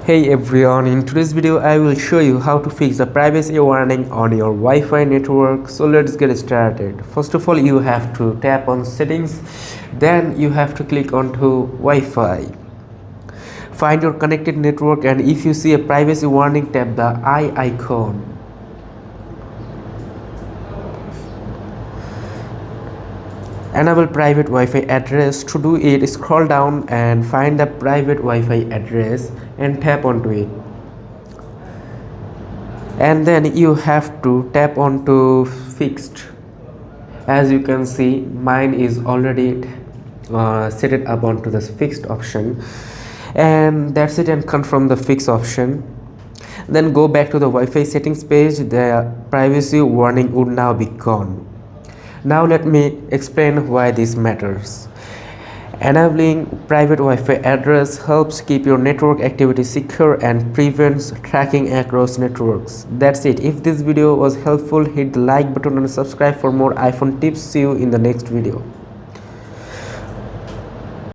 Hey everyone, in today's video I will show you how to fix the privacy warning on your Wi-Fi network. So let's get started. First of all, you have to tap on settings, then you have to click onto Wi-Fi. Find your connected network, and if you see a privacy warning, tap the eye icon. Enable private Wi-Fi address. To do it, scroll down and find the private Wi-Fi address and tap onto it. And then you have to tap onto fixed. As you can see, mine is already set it up onto this fixed option, and that's it, and confirm the fixed option. Then go back to the Wi-Fi settings page. The privacy warning would now be gone. Now let me explain why this matters. Enabling private Wi-Fi address helps keep your network activity secure and prevents tracking across networks. That's it. If this video was helpful, hit the like button and subscribe for more iPhone tips. See you in the next video.